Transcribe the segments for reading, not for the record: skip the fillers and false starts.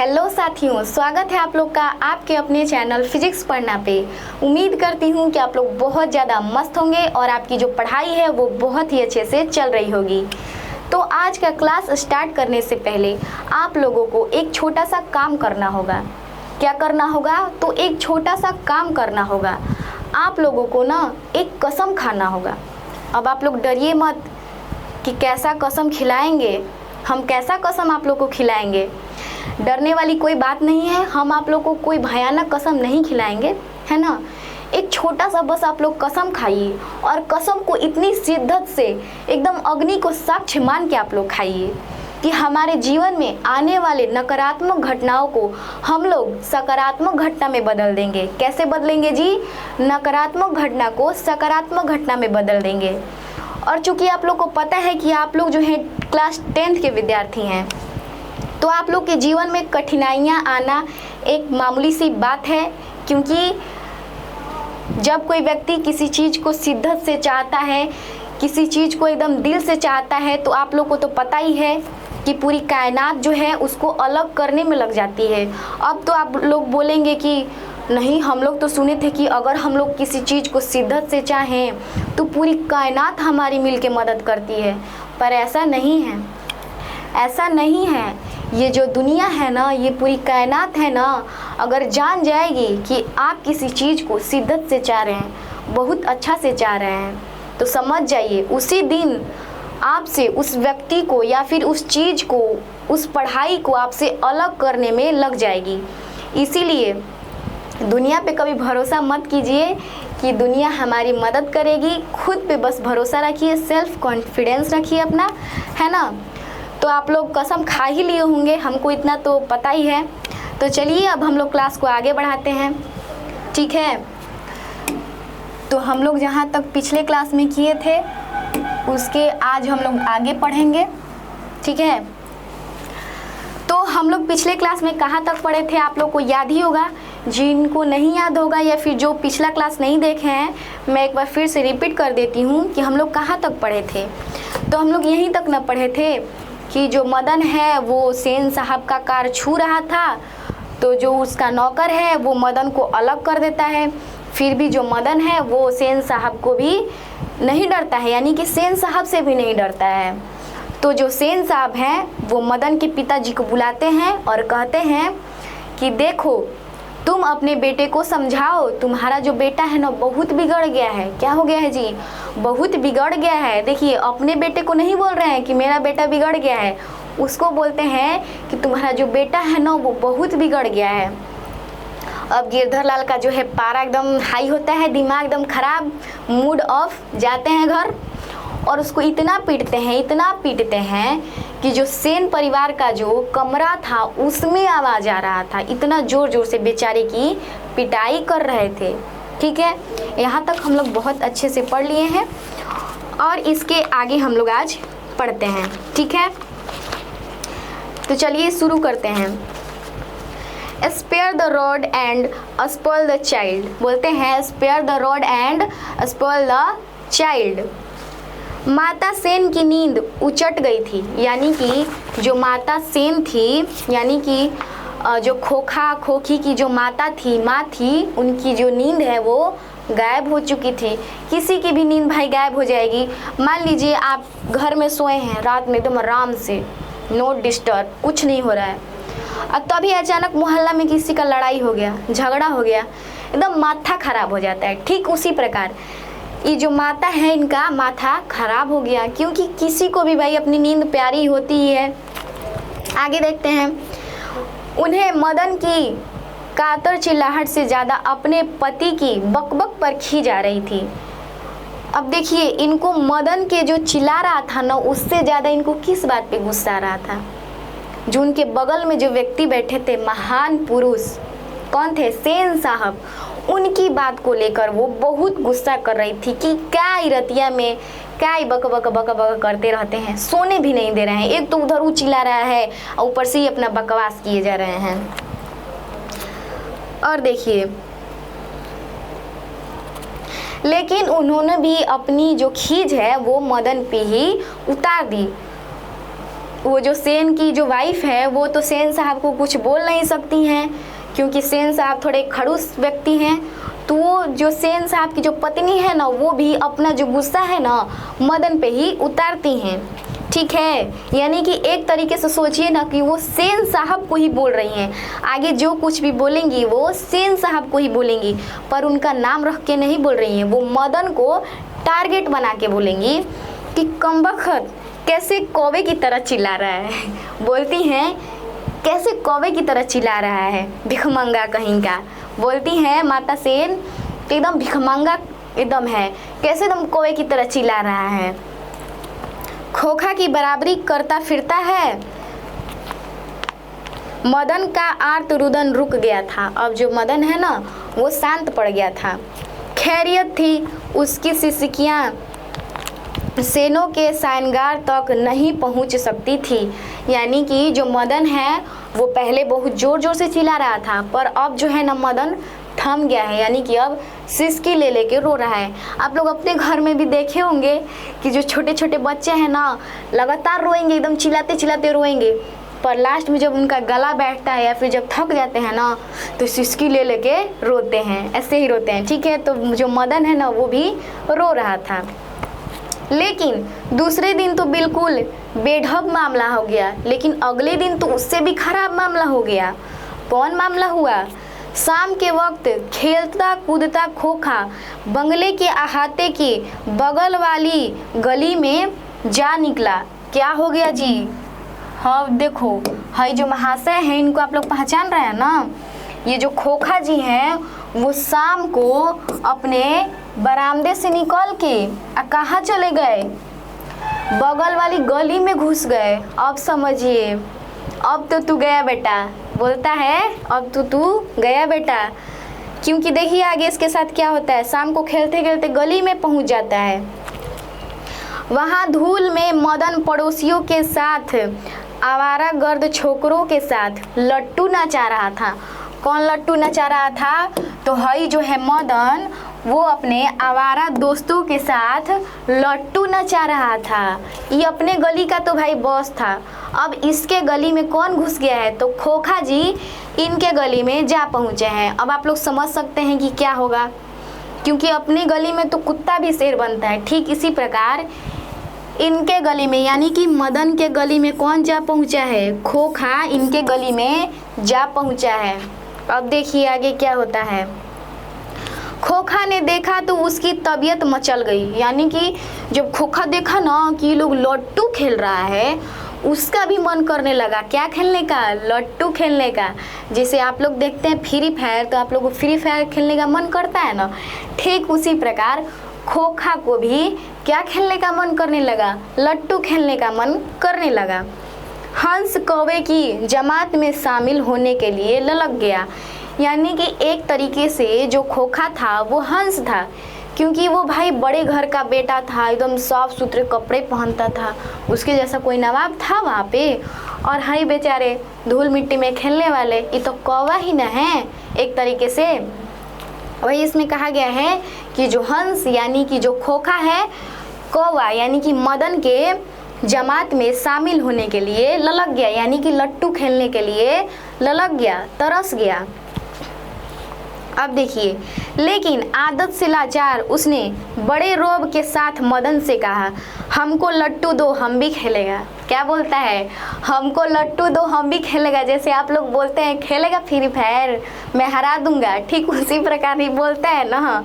Hello साथियों, स्वागत है आप लोग का आपके अपने चैनल फिजिक्स पढ़ना पे। उम्मीद करती हूँ कि आप लोग बहुत ज़्यादा मस्त होंगे और आपकी जो पढ़ाई है वो बहुत ही अच्छे से चल रही होगी। तो आज का क्लास स्टार्ट करने से पहले आप लोगों को एक छोटा सा काम करना होगा। क्या करना होगा? तो एक छोटा सा काम करना होगा। आप लोगों को ना एक कसम खाना होगा। अब आप लोग डरिए मत कि कैसा कसम खिलाएंगे, हम कैसा कसम आप लोग को खिलाएंगे। डरने वाली कोई बात नहीं है, हम आप लोग को कोई भयानक कसम नहीं खिलाएंगे, है ना। एक छोटा सा बस आप लोग कसम खाइए और कसम को इतनी शिद्दत से एकदम अग्नि को साक्ष्य मान के आप लोग खाइए कि हमारे जीवन में आने वाले नकारात्मक घटनाओं को हम लोग सकारात्मक घटना में बदल देंगे। कैसे बदलेंगे जी? नकारात्मक घटना को सकारात्मक घटना में बदल देंगे। और चूंकि आप लोग को पता है कि आप लोग जो है क्लास 10th के विद्यार्थी हैं, तो आप लोग के जीवन में कठिनाइयाँ आना एक मामूली सी बात है, क्योंकि जब कोई व्यक्ति किसी चीज़ को शिद्दत से चाहता है, किसी चीज़ को एकदम दिल से चाहता है, तो आप लोग को तो पता ही है कि पूरी कायनात जो है उसको अलग करने में लग जाती है। अब तो आप लोग बोलेंगे कि नहीं, हम लोग तो सुने थे कि अगर हम लोग किसी चीज़ को शिद्दत से चाहें तो पूरी कायनात हमारी मिल के मदद करती है। पर ऐसा नहीं है, ऐसा नहीं है। ये जो दुनिया है ना, ये पूरी कायनात है ना, अगर जान जाएगी कि आप किसी चीज़ को शिद्दत से चाह रहे हैं, बहुत अच्छा से चाह रहे हैं, तो समझ जाइए उसी दिन आपसे उस व्यक्ति को या फिर उस चीज़ को, उस पढ़ाई को आपसे अलग करने में लग जाएगी। इसीलिए दुनिया पे कभी भरोसा मत कीजिए कि दुनिया हमारी मदद करेगी। खुद पे बस भरोसा रखिए, सेल्फ कॉन्फिडेंस रखिए अपना, है ना। तो आप लोग कसम खा ही लिए होंगे, हमको इतना तो पता ही है। तो चलिए अब हम लोग क्लास को आगे बढ़ाते हैं, ठीक है। तो हम लोग जहाँ तक पिछले क्लास में किए थे उसके आज हम लोग आगे पढ़ेंगे, ठीक है। तो हम लोग पिछले क्लास में कहाँ तक पढ़े थे आप लोग को याद ही होगा। जिनको नहीं याद होगा या फिर जो पिछला क्लास नहीं देखे हैं, मैं एक बार फिर से रिपीट कर देती हूँ कि हम लोग कहाँ तक पढ़े थे। तो हम लोग यहीं तक न पढ़े थे कि जो मदन है वो सेन साहब का कार छू रहा था, तो जो उसका नौकर है वो मदन को अलग कर देता है। फिर भी जो मदन है वो सेन साहब को भी नहीं डरता है, यानी कि सेन साहब से भी नहीं डरता है। तो जो सेन साहब हैं वो मदन के पिताजी को बुलाते हैं और कहते हैं कि देखो, तुम अपने बेटे को समझाओ, तुम्हारा जो बेटा है ना बहुत बिगड़ गया है। क्या हो गया है जी? बहुत बिगड़ गया है। देखिए, अपने बेटे को नहीं बोल रहे हैं कि मेरा बेटा बिगड़ गया है, उसको बोलते हैं कि तुम्हारा जो बेटा है ना वो बहुत बिगड़ गया है। अब गिरधर लाल का जो है पारा एकदम हाई होता है, दिमाग एकदम खराब, मूड ऑफ, जाते हैं घर और उसको इतना पीटते हैं कि जो सेन परिवार का जो कमरा था उसमें आवाज़ आ रहा था। इतना ज़ोर ज़ोर से बेचारे की पिटाई कर रहे थे, ठीक है। यहाँ तक हम लोग बहुत अच्छे से पढ़ लिए हैं और इसके आगे हम लोग आज पढ़ते हैं, ठीक है। तो चलिए शुरू करते हैं। Spare the rod and spoil the child. बोलते हैं spare the rod and spoil the child. माता सेन की नींद उचट गई थी, यानी कि जो माता सेन थी, यानी कि जो खोखा खोखी की जो माता थी, माँ थी, उनकी जो नींद है वो गायब हो चुकी थी। किसी की भी नींद भाई गायब हो जाएगी। मान लीजिए आप घर में सोए हैं रात में एकदम आराम से, नो डिस्टर्ब, कुछ नहीं हो रहा है, और तभी अचानक मोहल्ला में किसी का लड़ाई हो गया, झगड़ा हो गया, एकदम माथा खराब हो जाता है। ठीक उसी प्रकार ये जो माता है, इनका माथा खराब हो गया, क्योंकि किसी को भी भाई अपनी नींद प्यारी होती ही है। आगे देखते हैं। उन्हें मदन की कातर चिल्लाहट से ज़्यादा अपने पति की बकबक पर खींच आ रही थी। अब देखिए, इनको मदन के जो चिल्ला रहा था ना, उससे ज़्यादा इनको किस बात पे गुस्सा आ रहा था? जो उनके बगल में जो व्यक्ति बैठे थे, महान पुरुष, कौन थे? सेन साहब। उनकी बात को लेकर वो बहुत गुस्सा कर रही थी कि क्या रतिया में क्या बक बक बक बक करते रहते हैं, सोने भी नहीं दे रहे हैं। एक तो उधर चिल्ला रहा है और ऊपर से ही अपना बकवास किए जा रहे हैं। और देखिए, लेकिन उन्होंने भी अपनी जो खीज है वो मदन पे ही उतार दी। वो जो सेन की जो वाइफ है वो तो सेन साहब को कुछ बोल नहीं सकती हैं, क्योंकि सेन साहब थोड़े खड़ूस व्यक्ति हैं। तो वो जो सेन साहब की जो पत्नी है ना, वो भी अपना जो गुस्सा है ना मदन पे ही उतारती हैं। ठीक है, यानी कि एक तरीके से सोचिए ना कि वो सेन साहब को ही बोल रही हैं। आगे जो कुछ भी बोलेंगी वो सेन साहब को ही बोलेंगी, पर उनका नाम रख के नहीं बोल रही हैं। वो मदन को टारगेट बना के बोलेंगी कि कमबख्त कैसे कौवे की तरह चिल्ला रहा है। बोलती हैं कैसे कौवे की तरह चिल्ला रहा है, भिखमंगा कहीं का। बोलती हैं माता सेन एकदम भिखमंगा एकदम है, कैसे एकदम कौवे की तरह चिल्ला रहा है, खोखा की बराबरी करता फिरता है। मदन का आर्त रुदन रुक गया था। अब जो मदन है ना वो शांत पड़ गया था। खैरियत थी, उसकी सिसकियाँ सेनों के सायनगार तक नहीं पहुंच सकती थी। यानी कि जो मदन है वो पहले बहुत ज़ोर ज़ोर से चिल्ला रहा था, पर अब जो है ना मदन थम गया है, यानी कि अब सिसकी ले लेके रो रहा है। आप लोग अपने घर में भी देखे होंगे कि जो छोटे छोटे बच्चे हैं ना लगातार रोएंगे, एकदम चिल्लाते चिल्लाते रोएंगे, पर लास्ट में जब उनका गला बैठता है या फिर जब थक जाते हैं ना तो सिसकी ले लेके रोते हैं, ऐसे ही रोते हैं। ठीक है, तो जो मदन है ना वो भी रो रहा था। लेकिन दूसरे दिन तो बिल्कुल बेढब मामला हो गया, लेकिन अगले दिन तो उससे भी खराब मामला हो गया। कौन मामला हुआ? शाम के वक्त खेलता कूदता खोखा बंगले के अहाते की बगल वाली गली में जा निकला। क्या हो गया जी? हाँ देखो, हाई जो महाशय हैं इनको आप लोग पहचान रहे हैं ना, ये जो खोखा जी हैं वो शाम को अपने बरामदे से निकल के कहाँ चले गए? बगल वाली गली में घुस गए। अब समझिए, अब तो तू गया बेटा, बोलता है अब तो तू गया बेटा। क्योंकि देखिए आगे इसके साथ क्या होता है। शाम को खेलते खेलते गली में पहुंच जाता है। वहाँ धूल में मदन पड़ोसियों के साथ आवारा गर्द छोकरों के साथ लट्टू नचा रहा था। कौन लट्टू नचा रहा था? तो हई जो है मदन वो अपने आवारा दोस्तों के साथ लट्टू नचा रहा था। ये अपने गली का तो भाई बॉस था। अब इसके गली में कौन घुस गया है? तो खोखा जी इनके गली में जा पहुँचे हैं। अब आप लोग समझ सकते हैं कि क्या होगा, क्योंकि अपनी गली में तो कुत्ता भी शेर बनता है। ठीक इसी प्रकार इनके गली में, यानी कि मदन के गली में कौन जा पहुंचा है? खोखा इनके गली में जा पहुंचा है। अब देखिए आगे क्या होता है। खोखा ने देखा तो उसकी तबीयत मचल गई। यानी कि जब खोखा देखा ना कि ये लोग लट्टू खेल रहा है, उसका भी मन करने लगा। क्या खेलने का? लट्टू खेलने का। जैसे आप लोग देखते हैं फ्री फायर, तो आप लोग को फ्री फायर खेलने का मन करता है ना, ठीक उसी प्रकार खोखा को भी क्या खेलने का मन करने लगा? लट्टू खेलने का मन करने लगा। हंस कौवे की जमात में शामिल होने के लिए ललक गया। यानी कि एक तरीके से जो खोखा था वो हंस था, क्योंकि वो भाई बड़े घर का बेटा था, एकदम साफ सुथरे कपड़े पहनता था, उसके जैसा कोई नवाब था वहाँ पे। और हाई बेचारे धूल मिट्टी में खेलने वाले, ये तो कौवा ही न है एक तरीके से। वही इसमें कहा गया है कि जो हंस यानी कि जो खोखा है, कौवा यानी कि मदन के जमात में शामिल होने के लिए ललक गया, यानी कि लट्टू खेलने के लिए ललक गया, तरस गया। अब देखिए, लेकिन आदत से लाचार उसने बड़े रोब के साथ मदन से कहा, हमको लट्टू दो हम भी खेलेगा। क्या बोलता है? हमको लट्टू दो हम भी खेलेगा। जैसे आप लोग बोलते हैं खेलेगा फ्री फायर, मैं हरा दूंगा, ठीक उसी प्रकार ही बोलता है ना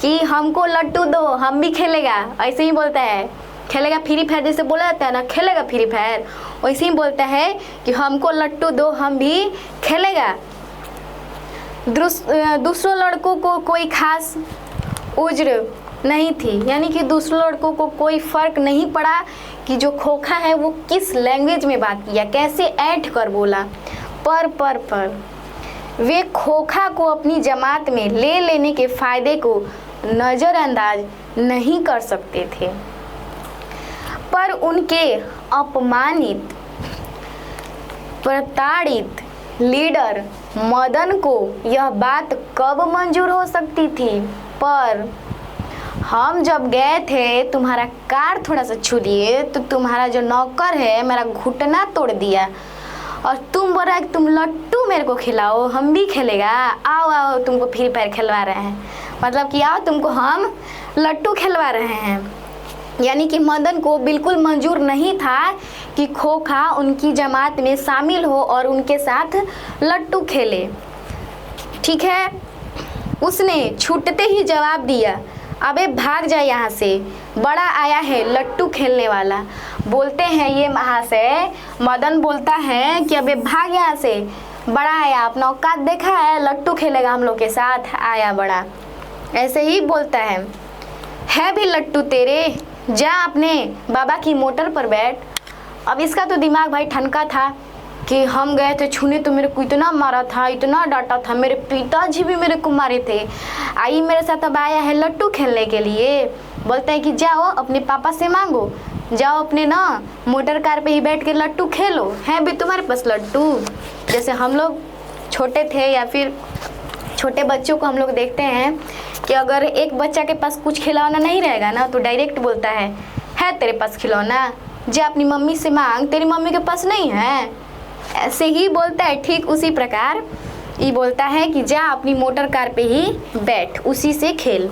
कि हमको लट्टू दो हम भी खेलेगा। ऐसे ही बोलता है, खेलेगा फ्री फायर, जैसे बोला जाता है ना खेलेगा फ्री फायर, वैसे ही बोलता है कि हमको लट्टू दो हम भी खेलेगा। दूसरों लड़कों को कोई खास उज्र नहीं थी, यानी कि दूसरों लड़कों को कोई फ़र्क नहीं पड़ा कि जो खोखा है वो किस लैंग्वेज में बात किया, कैसे ऐंठ कर बोला। पर वे खोखा को अपनी जमात में ले लेने के फ़ायदे को नज़रअंदाज नहीं कर सकते थे। पर उनके अपमानित प्रताड़ित लीडर मदन को यह बात कब मंजूर हो सकती थी? पर हम जब गए थे तुम्हारा कार थोड़ा सा छू लिए तो तुम्हारा जो नौकर है मेरा घुटना तोड़ दिया, और तुम बोल रहा है कि तुम लट्टू मेरे को खिलाओ, हम भी खेलेगा। आओ आओ तुमको फ्री फायर खिलवा रहे हैं, मतलब कि आओ तुमको हम लट्टू खिलवा रहे हैं। यानी कि मदन को बिल्कुल मंजूर नहीं था कि खोखा उनकी जमात में शामिल हो और उनके साथ लट्टू खेले। ठीक है, उसने छूटते ही जवाब दिया, अबे भाग जा यहाँ से, बड़ा आया है लट्टू खेलने वाला। बोलते हैं ये महाशय, मदन बोलता है कि अबे भाग यहाँ से, बड़ा आया, अपना औकात देखा है, लट्टू खेलेगा हम लोग के साथ, आया बड़ा, ऐसे ही बोलता है भी लट्टू तेरे, जा अपने बाबा की मोटर पर बैठ। अब इसका तो दिमाग भाई ठनका था कि हम गए थे छूने तो मेरे को इतना मारा था, इतना डांटा था, मेरे पिताजी भी मेरे को मारे थे, आई मेरे साथ अब आया है लट्टू खेलने के लिए। बोलता है कि जाओ अपने पापा से मांगो, जाओ अपने ना मोटर कार पे ही बैठ के लट्टू खेलो, है भी तुम्हारे पास लट्टू। जैसे हम लोग छोटे थे या फिर छोटे बच्चों को हम लोग देखते हैं कि अगर एक बच्चा के पास कुछ खिलौना नहीं रहेगा ना तो डायरेक्ट बोलता है तेरे पास खिलौना, जा अपनी मम्मी से मांग, तेरी मम्मी के पास नहीं है, ऐसे ही बोलता है। ठीक उसी प्रकार ये बोलता है कि जा अपनी मोटर कार पे ही बैठ, उसी से खेल।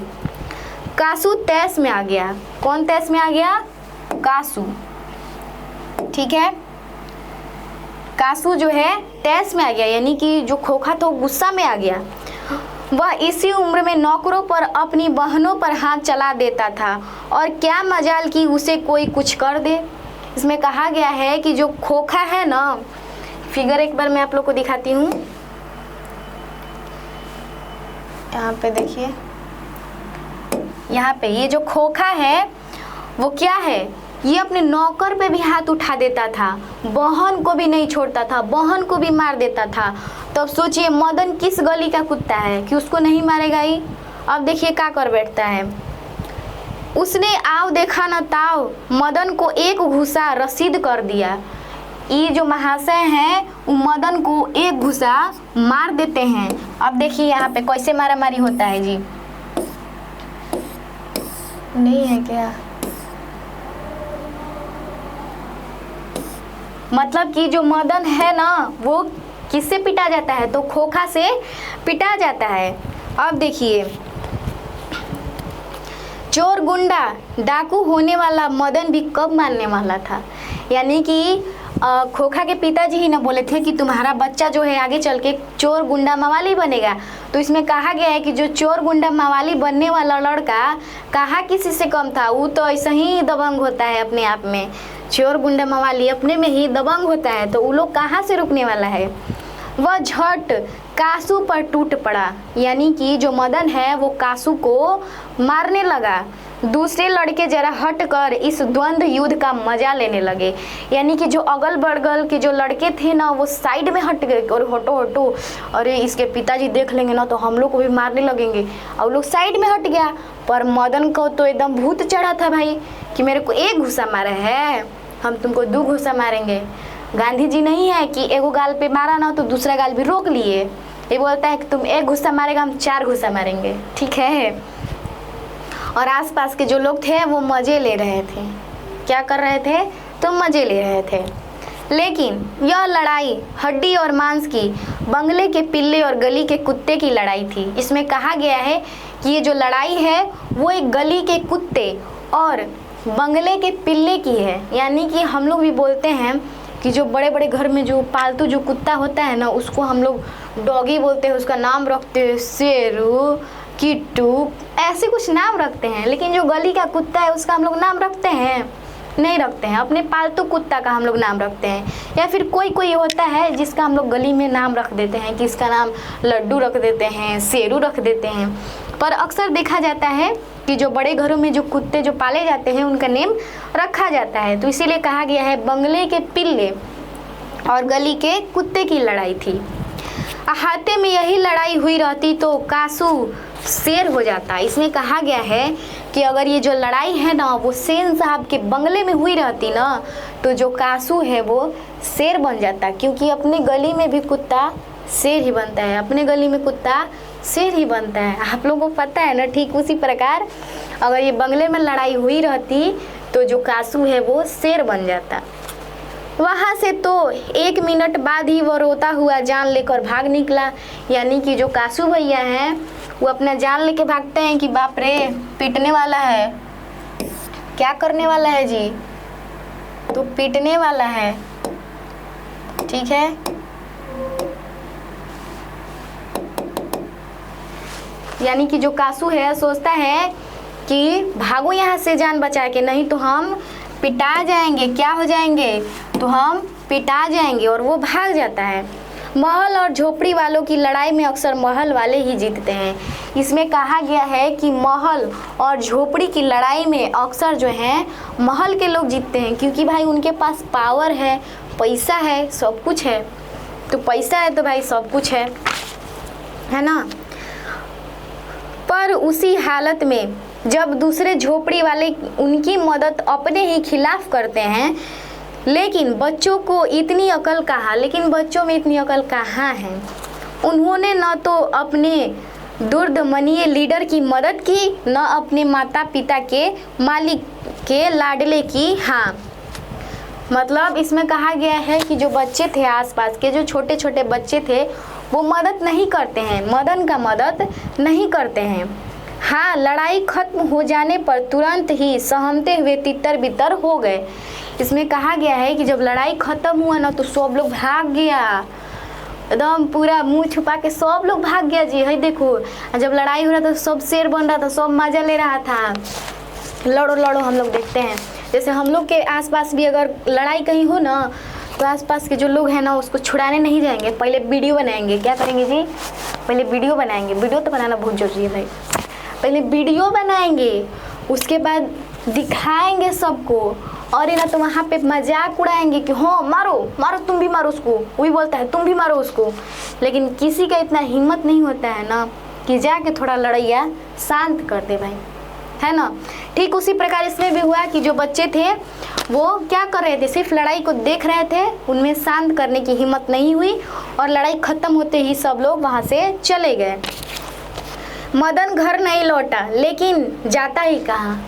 कासू तैस में आ गया। कौन तैस में आ गया? कासू। ठीक है, कासू जो है तैस में आ गया, यानी कि जो खोखा था गुस्सा में आ गया। वह इसी उम्र में नौकरों पर, अपनी बहनों पर हाथ चला देता था, और क्या मजाल कि उसे कोई कुछ कर दे। इसमें कहा गया है कि जो खोखा है ना, फिगर एक बार मैं आप लोग को दिखाती हूँ, यहाँ पे देखिए, यहाँ पे ये जो खोखा है वो क्या है, ये अपने नौकर पे भी हाथ उठा देता था, बहन को भी नहीं छोड़ता था, बहन को भी मार देता था। तो अब सोचिए मदन किस गली का कुत्ता है कि उसको नहीं मारेगा ही। अब देखिए क्या कर बैठता है, उसने आव देखा न ताव, मदन को एक घूसा रसीद कर दिया। ये जो महाशय हैं वो मदन को एक घूसा मार देते हैं। अब देखिए यहाँ पे कैसे मारामारी होता है जी, नहीं है क्या, मतलब कि जो मदन है ना वो किससे पिटा जाता है, तो खोखा से पिटा जाता है। अब देखिए, चोर गुंडा डाकू होने वाला मदन भी कब मानने वाला था। यानी कि खोखा के पिताजी ही ना बोले थे कि तुम्हारा बच्चा जो है आगे चल के चोर गुंडा मवाली बनेगा। तो इसमें कहा गया है कि जो चोर गुंडा मवाली बनने वाला लड़का कहाँ किसी से कम था, वो तो ऐसा ही दबंग होता है अपने आप में। चोर गुंडा मवाली अपने में ही दबंग होता है, तो वो लोग कहाँ से रुकने वाला है। वह झट कासू पर टूट पड़ा, यानी कि जो मदन है वो कासू को मारने लगा। दूसरे लड़के जरा हटकर इस द्वंद्व युद्ध का मजा लेने लगे, यानी कि जो अगल बगल के जो लड़के थे ना वो साइड में हट गए और हटो हटो, अरे इसके पिताजी देख लेंगे ना तो हम लोग को भी मारने लगेंगे, और लोग साइड में हट गया। पर मदन को तो एकदम भूत चढ़ा था भाई कि मेरे को एक घुसा मारा है, हम तुमको 2 घुसा मारेंगे। गांधी जी नहीं है कि एगो गाल पे मारा ना तो दूसरा गाल भी रोक लिए, ये बोलता है कि तुम 1 घुसा मारेगा, हम 4 घुसा मारेंगे। ठीक है, और आसपास के जो लोग थे वो मजे ले रहे थे। क्या कर रहे थे? तो मजे ले रहे थे। लेकिन यह लड़ाई हड्डी और मांस की, बंगले के पिल्ले और गली के कुत्ते की लड़ाई थी। इसमें कहा गया है कि ये जो लड़ाई है वो एक गली के कुत्ते और बंगले के पिल्ले की है। यानी कि हम लोग भी बोलते हैं कि जो बड़े बड़े घर में जो पालतू जो कुत्ता होता है ना उसको हम लोग डॉगी बोलते हैं, उसका नाम रखते हैं शेरू, किट्टू, ऐसे कुछ नाम रखते हैं। लेकिन जो गली का कुत्ता है उसका हम लोग नाम रखते हैं? नहीं रखते हैं। अपने पालतू कुत्ता का हम लोग नाम रखते हैं, या फिर कोई कोई होता है जिसका हम लोग गली में नाम रख देते हैं कि इसका नाम लड्डू रख देते हैं, शेरू रख देते हैं। पर अक्सर देखा जाता है कि जो बड़े घरों में जो कुत्ते जो पाले जाते हैं उनका नेम रखा जाता है। तो इसीलिए कहा गया है बंगले के पिल्ले और गली के कुत्ते की लड़ाई थी। अहाते में यही लड़ाई हुई रहती तो कासू शेर हो जाता। इसमें कहा गया है कि अगर ये जो लड़ाई है ना वो सेन साहब के बंगले में हुई रहती ना तो जो कासू है वो शेर बन जाता, क्योंकि अपने गली में भी कुत्ता शेर ही बनता है, अपने गली में कुत्ता शेर ही बनता है। आप लोगों को पता है ना। ठीक उसी प्रकार अगर ये बंगले में लड़ाई हुई रहती तो जो कासू है वो शेर बन जाता। वहाँ से तो 1 मिनट बाद ही वो रोता हुआ जान लेकर भाग निकला। यानी कि जो कासू भैया हैं वो अपना जान लेके भागते हैं कि बाप रे पीटने वाला है। क्या करने वाला है जी? तो पीटने वाला है। ठीक है, यानी कि जो कासू है सोचता है कि भागो यहाँ से जान बचा के, नहीं तो हम पिटा जाएंगे। क्या हो जाएंगे? तो हम पिटा जाएंगे। और वो भाग जाता है। महल और झोपड़ी वालों की लड़ाई में अक्सर महल वाले ही जीतते हैं। इसमें कहा गया है कि महल और झोपड़ी की लड़ाई में अक्सर जो है महल के लोग जीतते हैं, क्योंकि भाई उनके पास पावर है, पैसा है, सब कुछ है। तो पैसा है तो भाई सब कुछ है ना। पर उसी हालत में जब दूसरे झोपड़ी वाले उनकी मदद अपने ही खिलाफ करते हैं, लेकिन बच्चों को इतनी अकल कहाँ, लेकिन बच्चों में इतनी अकल कहाँ है। उन्होंने न तो अपने दुर्दमनीय लीडर की मदद की, न अपने माता पिता के मालिक के लाडले की। हाँ, मतलब इसमें कहा गया है कि जो बच्चे थे आसपास के, जो छोटे छोटे बच्चे थे, वो मदद नहीं करते हैं, मदन का मदद नहीं करते हैं। हाँ, लड़ाई खत्म हो जाने पर तुरंत ही सहमते हुए तितर बितर हो गए। इसमें कहा गया है कि जब लड़ाई खत्म हुआ ना तो सब लोग भाग गया, एकदम पूरा मुंह छुपा के सब लोग भाग गया जी। है देखो, जब लड़ाई हो रहा था सब शेर बन रहा था, सब मजा ले रहा था। लड़ो लड़ो हम लोग देखते हैं, जैसे हम लोग के आसपास भी अगर लड़ाई कहीं हो ना तो आसपास के जो लोग हैं ना उसको छुड़ाने नहीं जाएंगे, पहले वीडियो बनाएंगे। क्या करेंगे जी? पहले वीडियो बनाएंगे। वीडियो तो बनाना बहुत जरूरी है भाई। पहले वीडियो बनाएंगे, उसके बाद दिखाएंगे सबको, और ये ना तो वहाँ पे मजाक उड़ाएंगे कि हाँ मारो मारो, तुम भी मारो उसको। वही बोलता है तुम भी मारो उसको। लेकिन किसी का इतना हिम्मत नहीं होता है ना कि जाके थोड़ा लड़ाइया शांत कर दे भाई, है ना। ठीक उसी प्रकार इसमें भी हुआ कि जो बच्चे थे वो क्या कर रहे थे, सिर्फ लड़ाई को देख रहे थे, उनमें शांत करने की हिम्मत नहीं हुई, और लड़ाई खत्म होते ही सब लोग वहाँ से चले गए। मदन घर नहीं लौटा, लेकिन जाता ही कहाँ।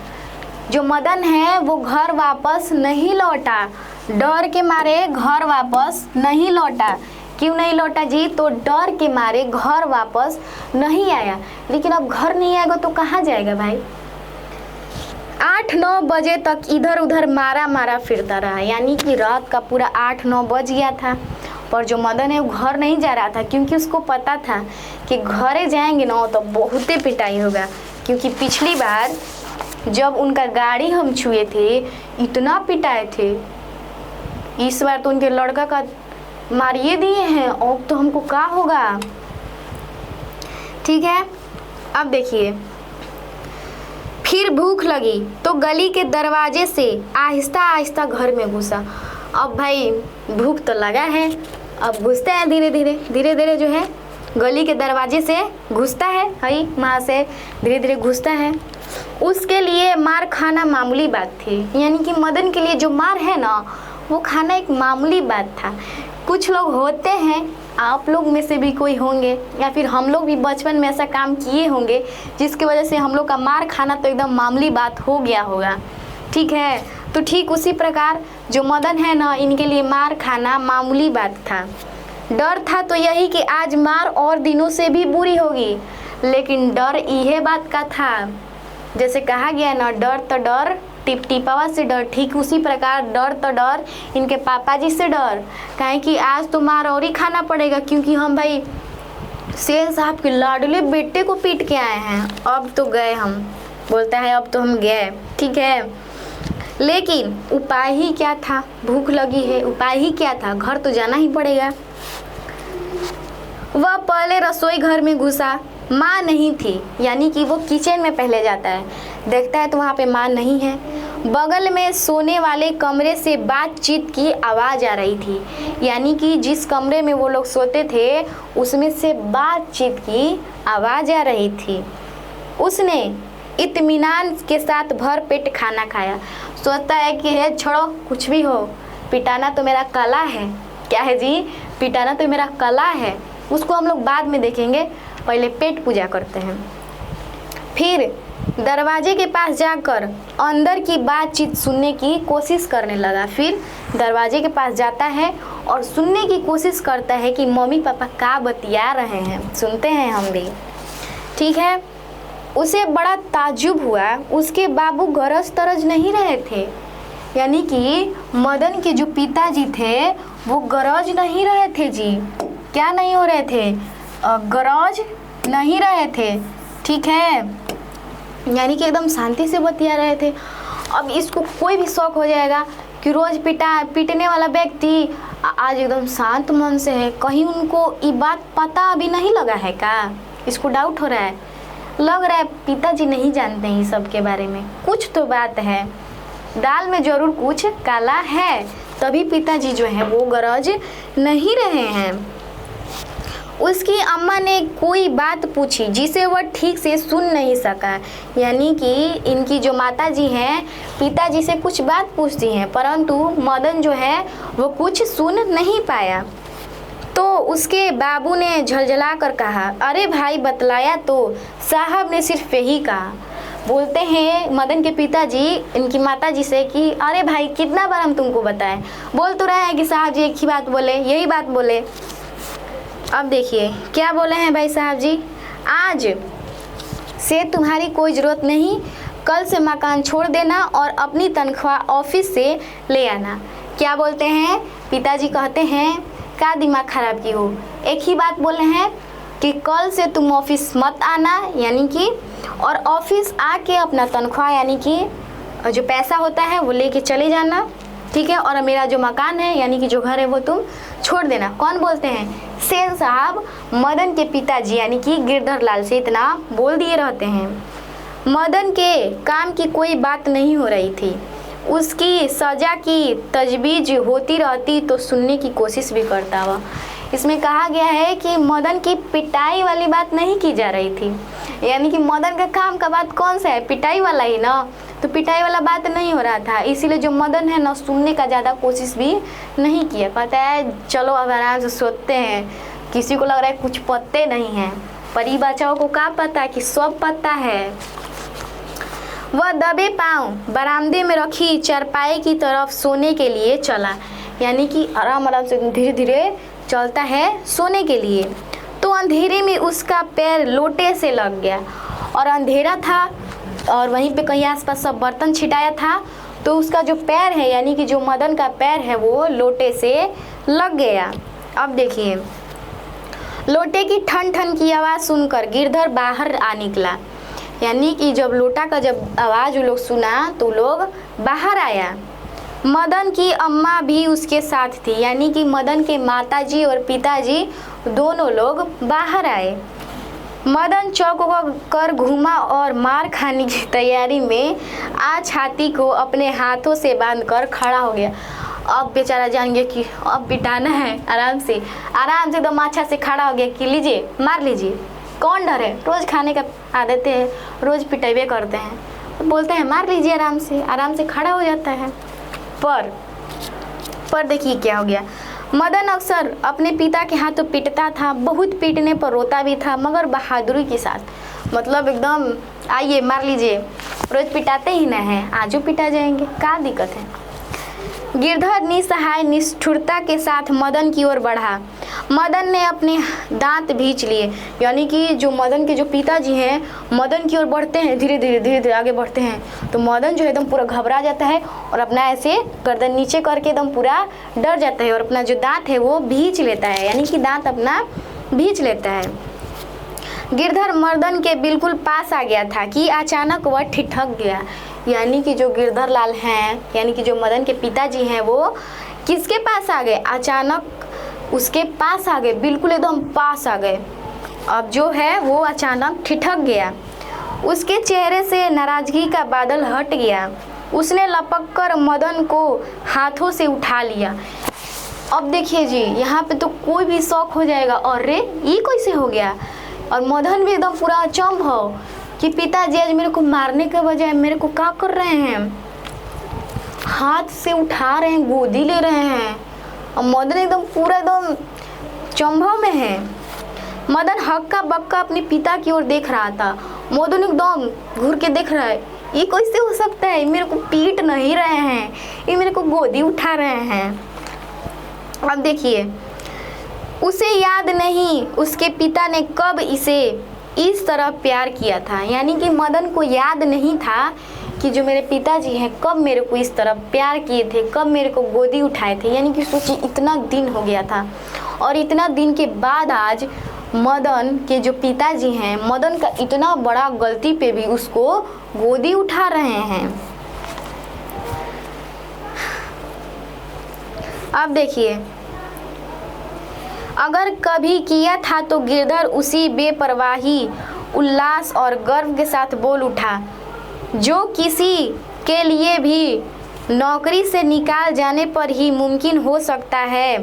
जो मदन है वो घर वापस नहीं लौटा, डर के मारे घर वापस नहीं लौटा। क्यों नहीं लौटा जी? तो डर के मारे घर वापस नहीं आया। लेकिन अब घर नहीं आएगा तो कहाँ जाएगा भाई? 8-9 बजे तक इधर उधर मारा मारा फिरता रहा। यानी कि रात का पूरा 8-9 बज गया था, पर जो मदन है वो घर नहीं जा रहा था, क्योंकि उसको पता था कि घरे जाएंगे ना तो बहुत ही पिटाई होगा। क्योंकि पिछली बार जब उनका गाड़ी हम छुए थे इतना पिटाए थे, इस बार तो उनके लड़का का मारिए दिए हैं। अब तो हमको क्या होगा? ठीक है, अब देखिए, फिर भूख लगी तो गली के दरवाजे से आहिस्ता आहिस्ता घर में घुसा। अब भाई भूख तो लगा है, अब घुसते हैं धीरे धीरे जो है गली के दरवाजे से घुसता है, भाई वहाँ से धीरे धीरे घुसता है। उसके लिए मार खाना मामूली बात थी। यानी कि मदन के लिए जो मार है ना वो खाना एक मामूली बात था। कुछ लोग होते हैं, आप लोग में से भी कोई होंगे, या फिर हम लोग भी बचपन में ऐसा काम किए होंगे जिसकी वजह से हम लोग का मार खाना तो एकदम मामूली बात हो गया होगा। ठीक है, तो ठीक उसी प्रकार जो मदन है ना, इनके लिए मार खाना मामूली बात था। डर था तो यही कि आज मार और दिनों से भी बुरी होगी, लेकिन डर यह बात का था, जैसे कहा गया ना, डर तो डर टिप टिपावा से डर। ठीक उसी प्रकार डर तो डर इनके पापा जी से डर, काहे कि आज तो मार और ही खाना पड़ेगा, क्योंकि हम भाई शेर साहब के लाडले बेटे को पीट के आए हैं। अब तो गए हम, बोलता है अब तो हम गए। ठीक है, लेकिन उपाय ही क्या था? भूख लगी है, उपाय ही क्या था? घर तो जाना ही पड़ेगा। वह पहले रसोई घर में घुसा, माँ नहीं थी। यानी कि वो किचन में पहले जाता है, देखता है तो वहाँ पे माँ नहीं है। बगल में सोने वाले कमरे से बातचीत की आवाज़ आ रही थी। यानी कि जिस कमरे में वो लोग सोते थे उसमें से बातचीत की आवाज़ आ रही थी। उसने इत्मीनान के साथ भर पेट खाना खाया। सोचता है कि है छोड़ो कुछ भी हो, पिटाना तो मेरा कला है। क्या है जी? पिटाना तो मेरा कला है। उसको हम लोग बाद में देखेंगे, पहले पेट पूजा करते हैं, फिर दरवाजे के पास जाकर अंदर की बातचीत सुनने की कोशिश करने लगा। फिर दरवाजे के पास जाता है और सुनने की कोशिश करता है कि मम्मी पापा क्या बतिया रहे हैं, सुनते हैं हम भी। ठीक है, उसे बड़ा ताज्जुब हुआ, उसके बाबू गरज तरज नहीं रहे थे, यानी कि मदन के जो पिताजी थे वो गरज नहीं रहे थे जी। क्या नहीं हो रहे थे? गरज नहीं रहे थे। ठीक है, यानी कि एकदम शांति से बतिया रहे थे। अब इसको कोई भी शौक हो जाएगा कि रोज़ पीटने वाला व्यक्ति आज एकदम शांत मन से है, कहीं उनको ये बात पता अभी नहीं लगा है क्या? इसको डाउट हो रहा है, लग रहा है पिताजी नहीं जानते हैं सब के बारे में, कुछ तो बात है, दाल में ज़रूर कुछ काला है, तभी पिताजी जो है वो गरज नहीं रहे हैं। उसकी अम्मा ने कोई बात पूछी जिसे वह ठीक से सुन नहीं सका, यानी कि इनकी जो माताजी हैं पिताजी से कुछ बात पूछती हैं, परंतु मदन जो है वो कुछ सुन नहीं पाया। तो उसके बाबू ने झलझला कर कहा, अरे भाई बतलाया तो, साहब ने सिर्फ यही कहा। बोलते हैं मदन के पिताजी इनकी माताजी से कि अरे भाई कितना बार हम तुमको बताएं, बोल तो रहे हैं कि साहब जी एक ही बात बोले, यही बात बोले। अब देखिए क्या बोले हैं भाई साहब जी, आज से तुम्हारी कोई ज़रूरत नहीं, कल से मकान छोड़ देना और अपनी तनख्वाह ऑफिस से ले आना। क्या बोलते हैं पिताजी? कहते हैं क्या दिमाग खराब की हो, एक ही बात बोले हैं कि कल से तुम ऑफिस मत आना, यानी कि और ऑफिस आके अपना तनख्वाह यानी कि जो पैसा होता है वो लेके चले जाना। ठीक है, और मेरा जो मकान है यानी कि जो घर है वो तुम छोड़ देना। कौन बोलते हैं? सेन साहब मदन के पिताजी यानी कि गिरधर लाल से इतना बोल दिए रहते हैं। मदन के काम की कोई बात नहीं हो रही थी, उसकी सज़ा की तजवीज़ होती रहती तो सुनने की कोशिश भी करता हुआ। इसमें कहा गया है कि मदन की पिटाई वाली बात नहीं की जा रही थी, यानी कि मदन का काम का बात कौन सा है? पिटाई वाला ही ना, तो पिटाई वाला बात नहीं हो रहा था, इसीलिए जो मदन है ना सुनने का ज़्यादा कोशिश भी नहीं किया। कहता है चलो अब आराम से सोते हैं, किसी को लग रहा है कुछ पत्ते नहीं हैं, परी बच्चाओं को क्या पता कि सब पता है। वह दबे पांव बरामदे में रखी चारपाई की तरफ सोने के लिए चला, यानी कि आराम आराम से धीरे धीरे चलता है सोने के लिए। तो अंधेरे में उसका पैर लोटे से लग गया, और अंधेरा था और वहीं पे कहीं आसपास सब बर्तन छिटाया था, तो उसका जो पैर है यानी कि जो मदन का पैर है वो लोटे से लग गया। अब देखिए लोटे की ठन ठन की आवाज़ सुनकर गिरधर बाहर आ निकला, यानी कि जब लोटा का जब आवाज़ वो लोग सुना तो लोग बाहर आया। मदन की अम्मा भी उसके साथ थी, यानी कि मदन के माताजी और पिताजी दोनों लोग बाहर आए। मदन चौक कर घूमा और मार खाने की तैयारी में आज छाती को अपने हाथों से बांधकर खड़ा हो गया। अब बेचारा जान गया कि अब पिटाना है, आराम से एकदम अच्छा से खड़ा हो गया कि लीजिए मार लीजिए, कौन डरे, रोज़ खाने का आदत है, रोज़ पिटाइबे करते हैं, तो बोलते हैं मार लीजिए, आराम से खड़ा हो जाता है। पर देखिए क्या हो गया, मदन अक्सर अपने पिता के हाथों पीटता था, बहुत पीटने पर रोता भी था, मगर बहादुरी के साथ, मतलब एकदम आइए मार लीजिए, रोज पिटाते ही ना है, आजू पिटा जाएंगे, क्या दिक्कत है। गिरधर निसहाय निष्ठुरता के साथ मदन की ओर बढ़ा। मदन ने अपने दांत भींच लिए, यानी कि जो मदन के जो पिताजी हैं मदन की ओर बढ़ते हैं, धीरे धीरे आगे बढ़ते हैं, तो मदन जो है एकदम पूरा घबरा जाता है और अपना ऐसे गर्दन नीचे करके एकदम पूरा डर जाता है और अपना जो दांत है वो भींच लेता है, यानी कि दांत अपना भींच लेता है। गिरधर मदन के बिल्कुल पास आ गया था कि अचानक वह ठिठक गया, यानी कि जो गिरधर लाल हैं यानी कि जो मदन के पिताजी हैं वो किसके पास आ गए? अचानक उसके पास आ गए, बिल्कुल एकदम पास आ गए। अब जो है वो अचानक ठिठक गया, उसके चेहरे से नाराजगी का बादल हट गया, उसने लपक कर मदन को हाथों से उठा लिया। अब देखिए जी यहाँ पे तो कोई भी शौक हो जाएगा, और रे ये कैसे हो गया, और मदन भी एकदम पूरा अचंभ हो कि पिताजी आज मेरे को मारने के बजाय मेरे को क्या कर रहे हैं, हाथ से उठा रहे हैं, गोदी ले रहे हैं, और मदन एकदम पूरा एकदम चंभव में है। मदन हक्का बक्का अपने पिता की ओर देख रहा था। मदन एकदम घूर के देख रहा है, ये कैसे हो सकता है, मेरे को पीट नहीं रहे हैं, ये मेरे को गोदी उठा रहे हैं। अब देखिए, उसे याद नहीं उसके पिता ने कब इसे इस तरह प्यार किया था। यानी कि मदन को याद नहीं था कि जो मेरे पिताजी हैं कब मेरे को इस तरह प्यार किए थे, कब मेरे को गोदी उठाए थे। यानी कि सोचिए, इतना दिन हो गया था और इतना दिन के बाद आज मदन के जो पिताजी हैं, मदन का इतना बड़ा गलती पे भी उसको गोदी उठा रहे हैं। अब देखिए, अगर कभी किया था तो गिरधर उसी बेपरवाही, उल्लास और गर्व के साथ बोल उठा, जो किसी के लिए भी नौकरी से निकाल जाने पर ही मुमकिन हो सकता है।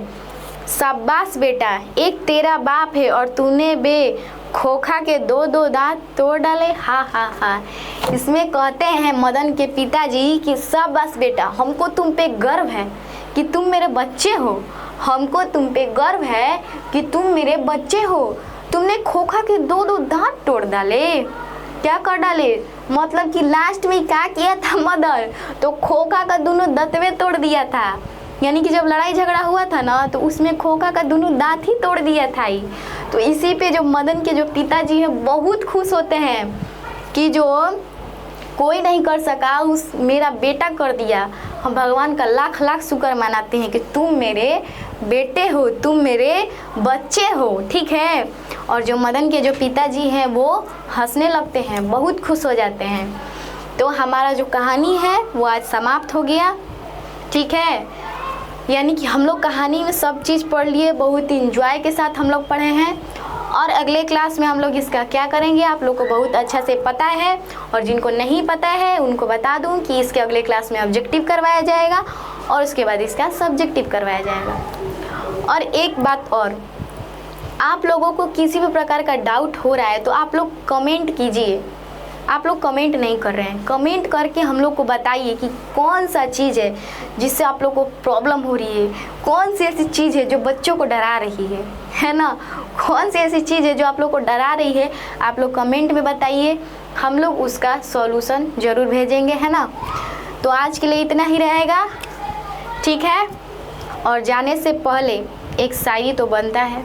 शाबाश बेटा, एक तेरा बाप है और तूने बे खोखा के दो दांत तोड़ डाले। हा हा हा। इसमें कहते हैं मदन के पिताजी कि शाबाश बेटा, हमको तुम पे गर्व है कि तुम मेरे बच्चे हो, हमको तुम पे गर्व है कि तुम मेरे बच्चे हो। तुमने खोखा के दो दांत तोड़ डाले। क्या कर डाले, मतलब कि लास्ट में क्या किया था मदन, तो खोखा का दोनों दांतवे तोड़ दिया था। यानी कि जब लड़ाई झगड़ा हुआ था ना, तो उसमें खोखा का दोनों दांत ही तोड़ दिया था ही। तो इसी पे जो मदन के जो पिताजी हैं बहुत खुश होते हैं कि जो कोई नहीं कर सका उस मेरा बेटा कर दिया। हम भगवान का लाख लाख शुक्र मनाते हैं कि तुम मेरे बेटे हो, तुम मेरे बच्चे हो, ठीक है। और जो मदन के जो पिताजी हैं वो हंसने लगते हैं, बहुत खुश हो जाते हैं। तो हमारा जो कहानी है वो आज समाप्त हो गया, ठीक है। यानी कि हम लोग कहानी में सब चीज़ पढ़ लिए, बहुत इंजॉय के साथ हम लोग पढ़े हैं। और अगले क्लास में हम लोग इसका क्या करेंगे आप लोग को बहुत अच्छा से पता है, और जिनको नहीं पता है उनको बता दूं कि इसके अगले क्लास में ऑब्जेक्टिव करवाया जाएगा और उसके बाद इसका सब्जेक्टिव करवाया जाएगा। और एक बात और, आप लोगों को किसी भी प्रकार का डाउट हो रहा है तो आप लोग कमेंट कीजिए। आप लोग कमेंट नहीं कर रहे हैं, कमेंट करके हम लोग को बताइए कि कौन सा चीज़ है जिससे आप लोग को प्रॉब्लम हो रही है, कौन सी ऐसी चीज़ है जो बच्चों को डरा रही है ना। कौन सी ऐसी चीज़ है जो आप लोग को डरा रही है, आप लोग कमेंट में बताइए, हम लोग उसका सॉल्यूशन ज़रूर भेजेंगे, है ना। तो आज के लिए इतना ही रहेगा, ठीक है। और जाने से पहले एक शायरी तो बनता है।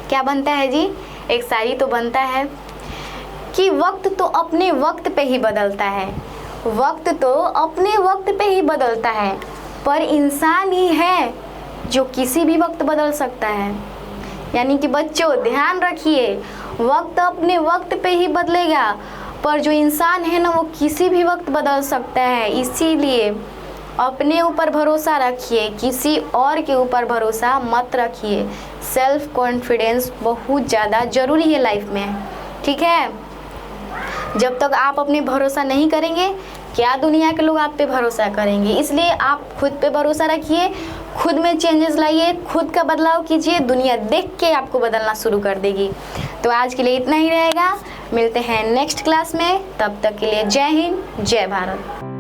क्या बनता है जी, एक शायरी तो बनता है कि वक्त तो अपने वक्त पे ही बदलता है, वक्त तो अपने वक्त पे ही बदलता है, पर इंसान ही है जो किसी भी वक्त बदल सकता है। यानी कि बच्चों ध्यान रखिए, वक्त अपने वक्त पे ही बदलेगा, पर जो इंसान है ना वो किसी भी वक्त बदल सकता है। इसीलिए अपने ऊपर भरोसा रखिए, किसी और के ऊपर भरोसा मत रखिए। सेल्फ कॉन्फिडेंस बहुत ज़्यादा ज़रूरी है लाइफ में, ठीक है। जब तक आप अपने भरोसा नहीं करेंगे, क्या दुनिया के लोग आप पे भरोसा करेंगे। इसलिए आप खुद पे भरोसा रखिए, खुद में चेंजेस लाइए, खुद का बदलाव कीजिए, दुनिया देख के आपको बदलना शुरू कर देगी। तो आज के लिए इतना ही रहेगा, मिलते हैं नेक्स्ट क्लास में, तब तक के लिए जय हिंद, जय भारत।